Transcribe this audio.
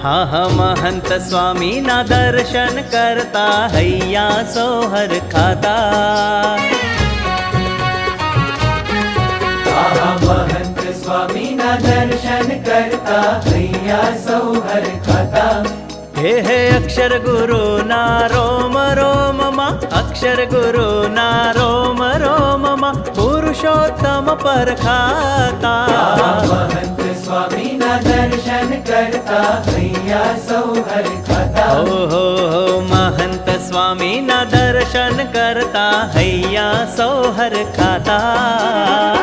હા હા મહંત સ્વામીના દર્શન કરતા હૈયા સોહર ખાતા. મહંત સ્વામીના દર્શન કરતા હૈયા સૌ હરખાતા. હે અક્ષર ગુરુના રોમ રોમમાં, અક્ષર ગુરુના રોમ રોમમાં પુરુષોત્તમ પરખાતા. મહંત સ્વામીના દર્શન કરતા હૈયા સૌ હરખાતા. ઓહો મહંત સ્વામીના દર્શન કરતા હૈયા સૌ હરખાતા.